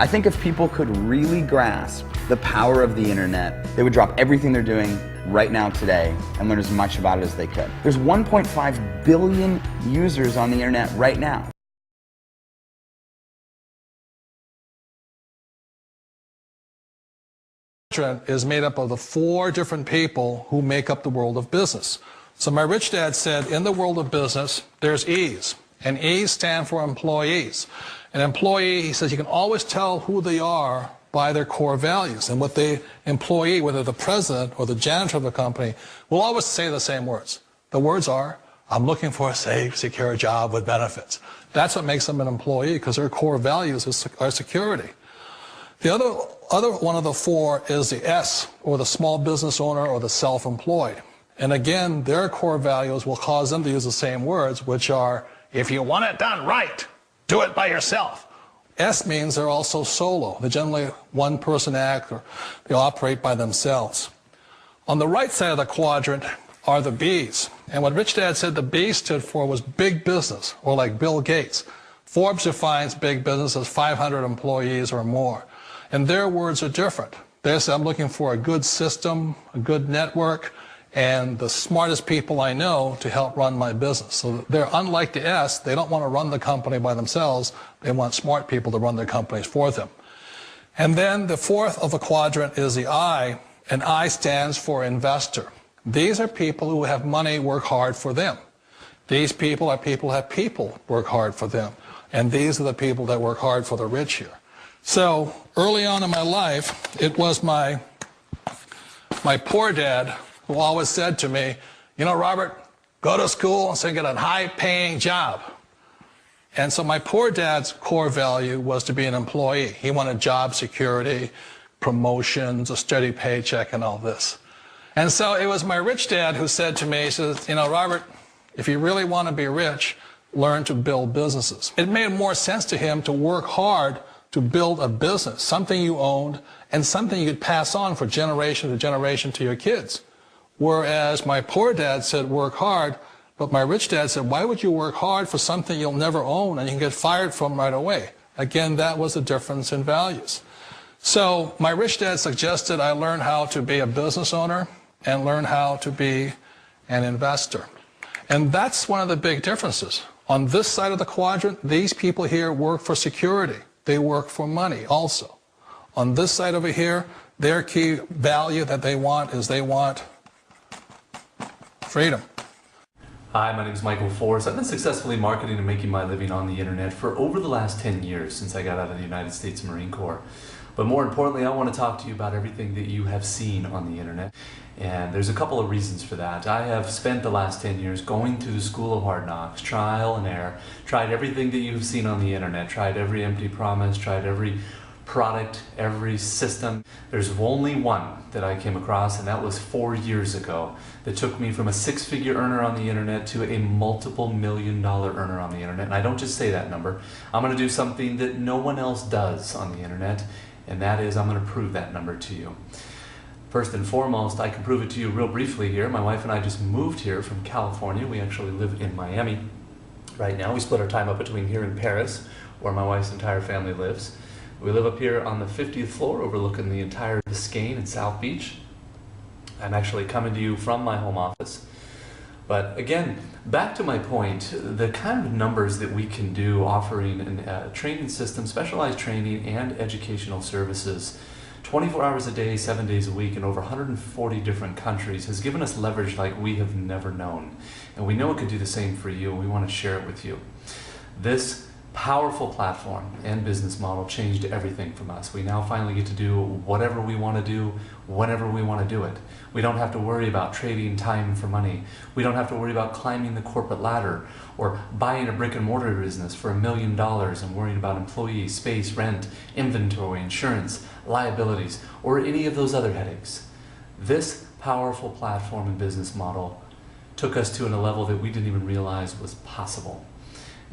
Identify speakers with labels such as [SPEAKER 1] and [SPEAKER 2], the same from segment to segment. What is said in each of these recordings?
[SPEAKER 1] I think if people could really grasp the power of the internet, they would drop everything they're doing right now today and learn as much about it as they could. There's 1.5 billion users on the internet right now.
[SPEAKER 2] Is made up of the 4 different people who make up the world of business. So my rich dad said, in the world of business, there's E's, and E's stand for employees. An employee, he says, you can always tell who they are by their core values. And what the employee, whether the president or the janitor of the company, will always say the same words. The words are, I'm looking for a safe, secure job with benefits. That's what makes them an employee, because their core values are security. The other one of the 4 is the S, or the small business owner or the self-employed. And again, their core values will cause them to use the same words, which are, if you want it done right, do it by yourself. S means they're also solo. They're generally one-person act, or they operate by themselves. On the right side of the quadrant are the B's. And what Rich Dad said the B stood for was big business, or like Bill Gates. Forbes defines big business as 500 employees or more. And their words are different. They say, I'm looking for a good system, a good network, and the smartest people I know to help run my business. So they're unlike the S. They don't want to run the company by themselves. They want smart people to run their companies for them. And then the 4th of the quadrant is the I, and I stands for investor. These are people who have money work hard for them. These people are people who have people work hard for them. And these are the people that work hard for the rich here. So early on in my life, it was my poor dad who always said to me, you know, Robert, go to school and so get a high-paying job. And so my poor dad's core value was to be an employee. He wanted job security, promotions, a steady paycheck, and all this. And so it was my rich dad who said to me, he says, you know, Robert, if you really want to be rich, learn to build businesses. It made more sense to him to work hard to build a business, something you owned, and something you could pass on for generation to generation to your kids. Whereas my poor dad said, work hard, but my rich dad said, why would you work hard for something you'll never own and you can get fired from right away? Again, that was the difference in values. So my rich dad suggested I learn how to be a business owner and learn how to be an investor. And that's one of the big differences. On this side of the quadrant, these people here work for security. They work for money also. On this side over here, their key value that they want is they want freedom.
[SPEAKER 3] Hi, my name is Michael Forrest. I've been successfully marketing and making my living on the internet for over the last 10 years since I got out of the United States Marine Corps. But more importantly, I want to talk to you about everything that you have seen on the internet. And there's a couple of reasons for that. I have spent the last 10 years going through the school of hard knocks, trial and error, tried everything that you've seen on the internet, tried every empty promise, tried every product, every system. There's only one that I came across, and that was 4 years ago, that took me from a 6-figure earner on the internet to a multiple $million-dollar earner on the internet. And I don't just say that number. I'm going to do something that no one else does on the internet, and that is I'm going to prove that number to you. First and foremost, I can prove it to you real briefly here. My wife and I just moved here from California. We actually live in Miami right now. We split our time up between here and Paris, where my wife's entire family lives. We live up here on the 50th floor overlooking the entire Biscayne and South Beach. I'm actually coming to you from my home office. But again, back to my point, the kind of numbers that we can do offering a training system, specialized training and educational services 24 hours a day, 7 days a week in over 140 different countries has given us leverage like we have never known. And we know it could do the same for you, and we want to share it with you. This powerful platform and business model changed everything from us. We now finally get to do whatever we want to do, whenever we want to do it. We don't have to worry about trading time for money. We don't have to worry about climbing the corporate ladder or buying a brick and mortar business for $1 million and worrying about employees, space, rent, inventory, insurance, liabilities, or any of those other headaches. This powerful platform and business model took us to a level that we didn't even realize was possible.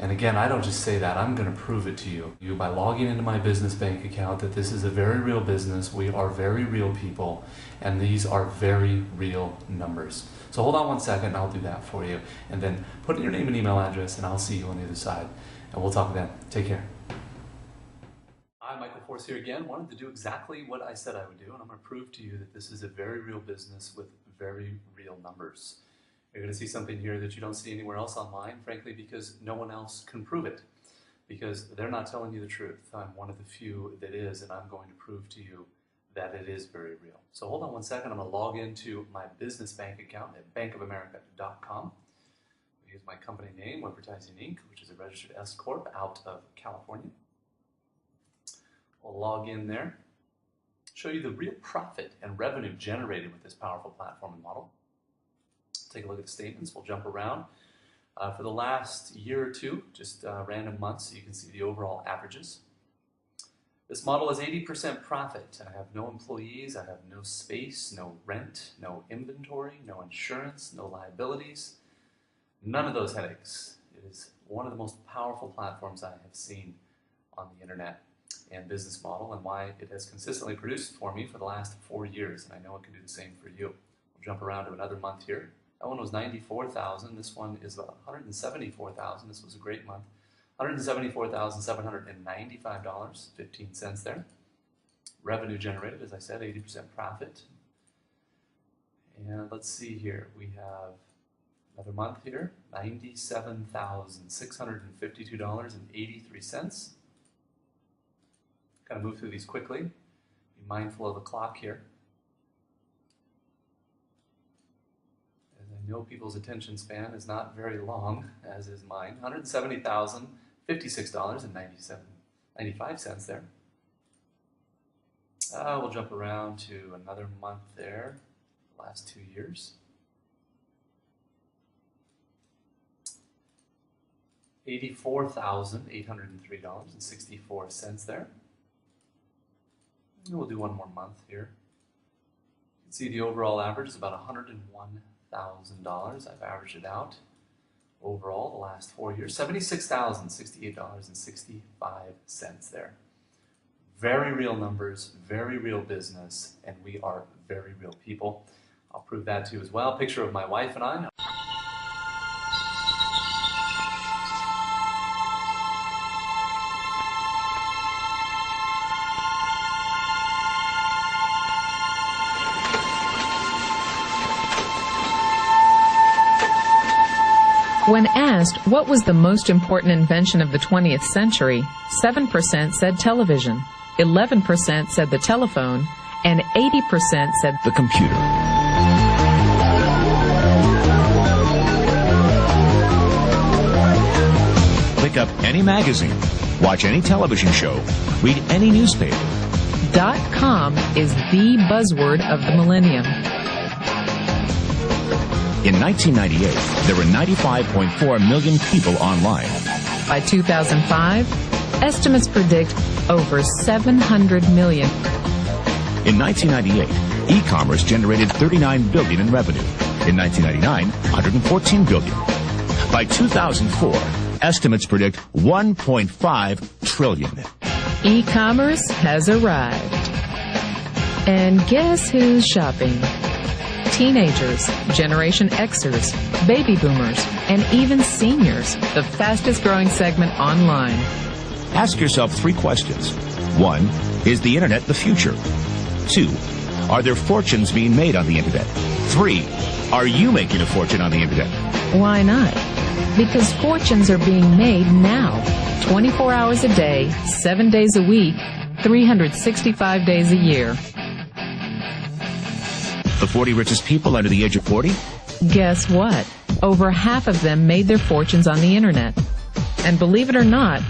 [SPEAKER 3] And again, I don't just say that, I'm going to prove it to you by logging into my business bank account that this is a very real business, we are very real people, and these are very real numbers. So hold on one second, I'll do that for you, and then put in your name and email address, and I'll see you on the other side. And we'll talk then. Take care. Hi, Michael Forrest. ScamXposer here again. Wanted to do exactly what I said I would do, and I'm going to prove to you that this is a very real business with very real numbers. You're going to see something here that you don't see anywhere else online, frankly, because no one else can prove it, because they're not telling you the truth. I'm one of the few that is, and I'm going to prove to you that it is very real. So hold on one second. I'm going to log into my business bank account at bankofamerica.com. Use my company name, Advertising Inc., which is a registered S Corp out of California. We'll log in there, show you the real profit and revenue generated with this powerful platform and model. Take a look at the statements. We'll jump around. For the last year or two, just random months, so you can see the overall averages. This model is 80% profit. I have no employees, I have no space, no rent, no inventory, no insurance, no liabilities. None of those headaches. It is one of the most powerful platforms I have seen on the internet and business model, and why it has consistently produced for me for the last 4 years, and I know it can do the same for you. We'll jump around to another month here. That one was 94,000. This one is about 174,000. This was a great month. $174,795.15 there. Revenue generated, as I said, 80% profit. And let's see here. We have another month here, $97,652.83. Kind of move through these quickly. Be mindful of the clock here, as I know people's attention span is not very long, as is mine. $170,056.95 there. We'll jump around to another month there, the last 2 years. $84,803.64 there. And we'll do one more month here. You can see the overall average is about $101,000. I've averaged it out overall the last 4 years. $76,068.65 there. Very real numbers, very real business, and we are very real people. I'll prove that to you as well. Picture of my wife and I.
[SPEAKER 4] When asked what was the most important invention of the 20th century, 7% said television, 11% said the telephone, and 80% said
[SPEAKER 5] the computer. Pick up any magazine, watch any television show, read any newspaper.
[SPEAKER 4] .com is the buzzword of the millennium.
[SPEAKER 5] In 1998, there were 95.4 million people online.
[SPEAKER 4] By 2005, estimates predict over 700 million.
[SPEAKER 5] In 1998, e-commerce generated $39 billion in revenue. In 1999, $114 billion. By 2004, estimates predict $1.5 trillion.
[SPEAKER 4] E-commerce has arrived. And guess who's shopping? Teenagers, Generation Xers, baby boomers, and even seniors, the fastest growing segment online.
[SPEAKER 5] Ask yourself 3 questions. 1, is the internet the future? 2, are there fortunes being made on the internet? 3, are you making a fortune on the internet?
[SPEAKER 4] Why not? Because fortunes are being made now, 24 hours a day, 7 days a week, 365 days a year.
[SPEAKER 5] The 40 richest people under the age of 40?
[SPEAKER 4] Guess what? Over half of them made their fortunes on the internet. And believe it or not,